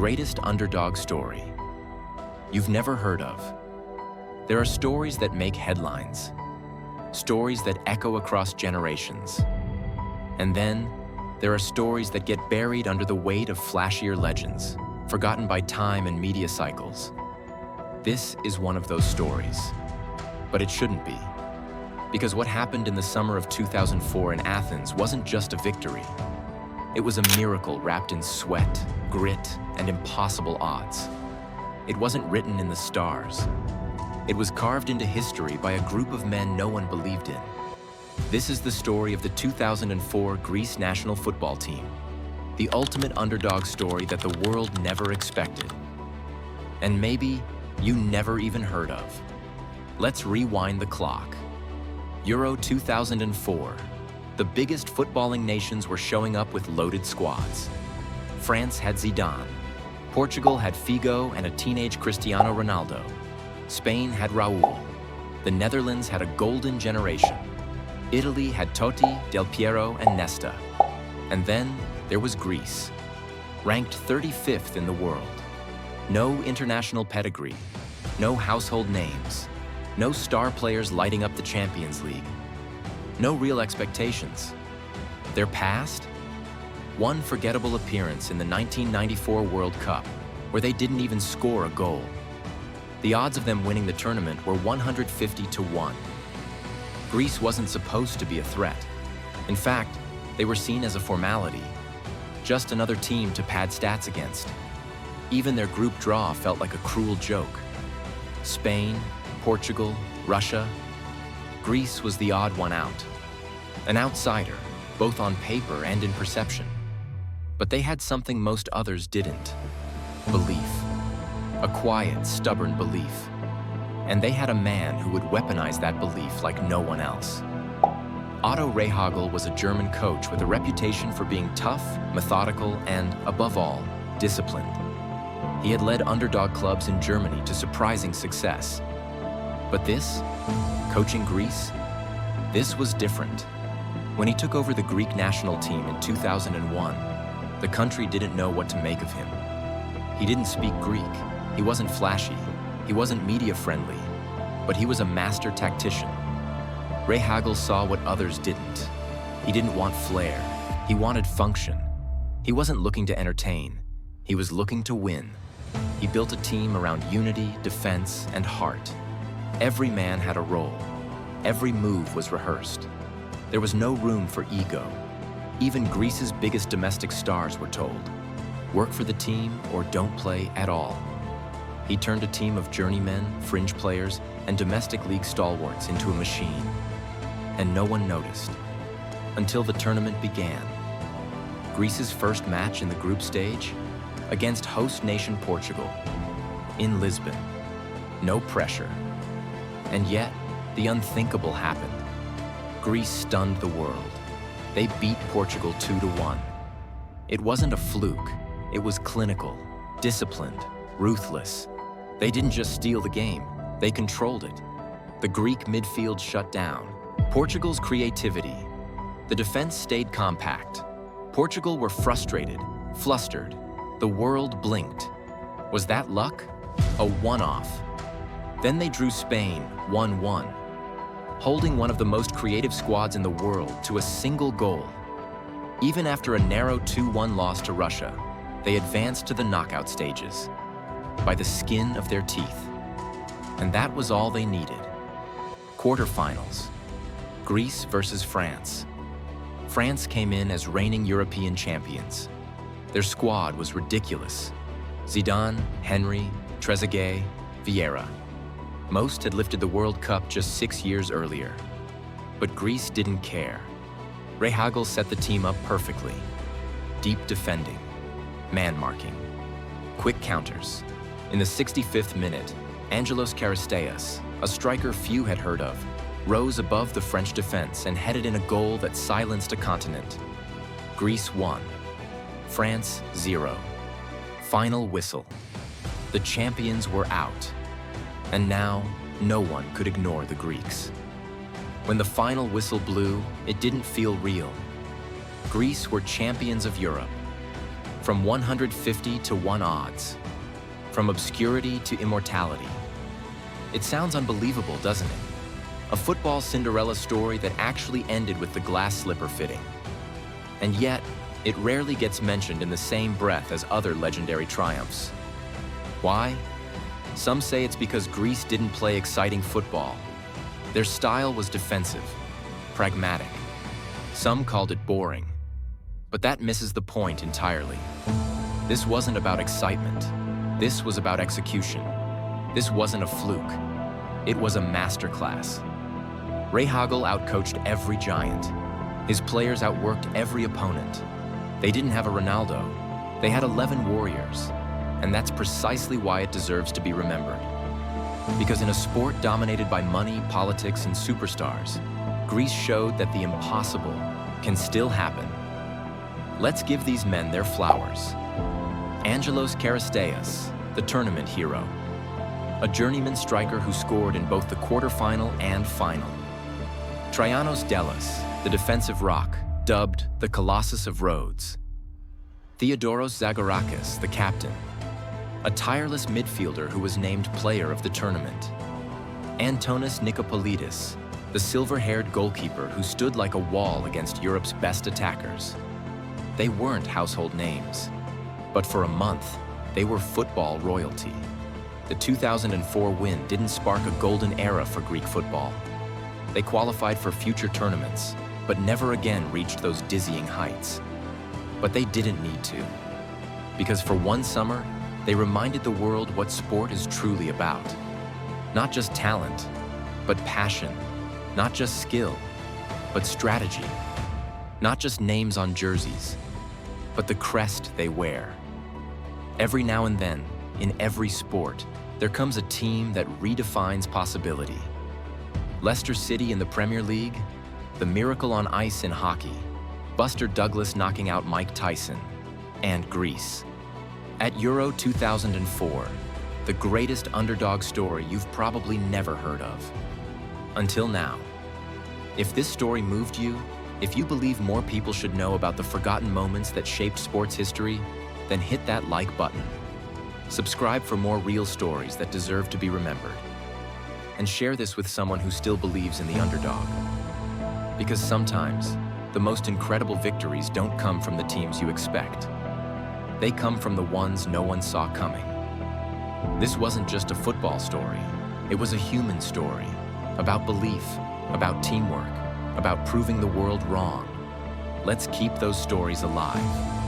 greatest underdog story you've never heard of. There are stories that make headlines, stories that echo across generations. And then, there are stories that get buried under the weight of flashier legends, forgotten by time and media cycles. This is one of those stories. But it shouldn't be. Because what happened in the summer of 2004 in Athens wasn't just a victory. It was a miracle wrapped in sweat, grit, and impossible odds. It wasn't written in the stars. It was carved into history by a group of men no one believed in. This is the story of the 2004 Greece national football team, the ultimate underdog story that the world never expected. And maybe you never even heard of. Let's rewind the clock. Euro 2004. The biggest footballing nations were showing up with loaded squads. France had Zidane. Portugal had Figo and a teenage Cristiano Ronaldo. Spain had Raul. The Netherlands had a golden generation. Italy had Totti, Del Piero, and Nesta. And then there was Greece, ranked 35th in the world. No international pedigree, no household names, no star players lighting up the Champions League. No real expectations. Their past? One forgettable appearance in the 1994 World Cup, where they didn't even score a goal. The odds of them winning the tournament were 150-1. Greece wasn't supposed to be a threat. In fact, they were seen as a formality, just another team to pad stats against. Even their group draw felt like a cruel joke. Spain, Portugal, Russia. Greece was the odd one out. An outsider, both on paper and in perception. But they had something most others didn't. Belief. A quiet, stubborn belief. And they had a man who would weaponize that belief like no one else. Otto Rehhagel was a German coach with a reputation for being tough, methodical, and, above all, disciplined. He had led underdog clubs in Germany to surprising success. But this, coaching Greece, this was different. When he took over the Greek national team in 2001, the country didn't know what to make of him. He didn't speak Greek, he wasn't flashy, he wasn't media-friendly, but he was a master tactician. Rehhagel saw what others didn't. He didn't want flair, he wanted function. He wasn't looking to entertain, he was looking to win. He built a team around unity, defense, and heart. Every man had a role. Every move was rehearsed. There was no room for ego. Even Greece's biggest domestic stars were told, work for the team or don't play at all. He turned a team of journeymen, fringe players, and domestic league stalwarts into a machine. And no one noticed. Until the tournament began. Greece's first match in the group stage against host nation Portugal. In Lisbon. No pressure. And yet, the unthinkable happened. Greece stunned the world. They beat Portugal 2-1. It wasn't a fluke. It was clinical, disciplined, ruthless. They didn't just steal the game, they controlled it. The Greek midfield shut down. Portugal's creativity. The defense stayed compact. Portugal were frustrated, flustered. The world blinked. Was that luck? A one-off. Then they drew Spain 1-1, holding one of the most creative squads in the world to a single goal. Even after a narrow 2-1 loss to Russia, they advanced to the knockout stages by the skin of their teeth. And that was all they needed. Quarterfinals. Greece versus France. France came in as reigning European champions. Their squad was ridiculous. Zidane, Henry, Trezeguet, Vieira. Most had lifted the World Cup just 6 years earlier. But Greece didn't care. Rehhagel set the team up perfectly. Deep defending, man-marking, quick counters. In the 65th minute, Angelos Charisteas, a striker few had heard of, rose above the French defense and headed in a goal that silenced a continent. Greece won. France 0. Final whistle. The champions were out. And now, no one could ignore the Greeks. When the final whistle blew, it didn't feel real. Greece were champions of Europe. From 150 to 1 odds. From obscurity to immortality. It sounds unbelievable, doesn't it? A football Cinderella story that actually ended with the glass slipper fitting. And yet, it rarely gets mentioned in the same breath as other legendary triumphs. Why? Some say it's because Greece didn't play exciting football. Their style was defensive, pragmatic. Some called it boring. But that misses the point entirely. This wasn't about excitement. This was about execution. This wasn't a fluke. It was a masterclass. Rehhagel outcoached every giant. His players outworked every opponent. They didn't have a Ronaldo. They had 11 warriors. And that's precisely why it deserves to be remembered. Because in a sport dominated by money, politics, and superstars, Greece showed that the impossible can still happen. Let's give these men their flowers. Angelos Charisteas, the tournament hero. A journeyman striker who scored in both the quarterfinal and final. Traianos Delis, the defensive rock, dubbed the Colossus of Rhodes. Theodoros Zagorakis, the captain. A tireless midfielder who was named player of the tournament. Antonis Nicopolidis, the silver-haired goalkeeper who stood like a wall against Europe's best attackers. They weren't household names, but for a month, they were football royalty. The 2004 win didn't spark a golden era for Greek football. They qualified for future tournaments, but never again reached those dizzying heights. But they didn't need to, because for one summer, they reminded the world what sport is truly about. Not just talent, but passion. Not just skill, but strategy. Not just names on jerseys, but the crest they wear. Every now and then, in every sport, there comes a team that redefines possibility. Leicester City in the Premier League, the miracle on ice in hockey, Buster Douglas knocking out Mike Tyson, and Greece. At Euro 2004, the greatest underdog story you've probably never heard of. Until now. If this story moved you, if you believe more people should know about the forgotten moments that shaped sports history, then hit that like button. Subscribe for more real stories that deserve to be remembered. And share this with someone who still believes in the underdog. Because sometimes, the most incredible victories don't come from the teams you expect. They come from the ones no one saw coming. This wasn't just a football story. It was a human story. About belief, about teamwork, about proving the world wrong. Let's keep those stories alive.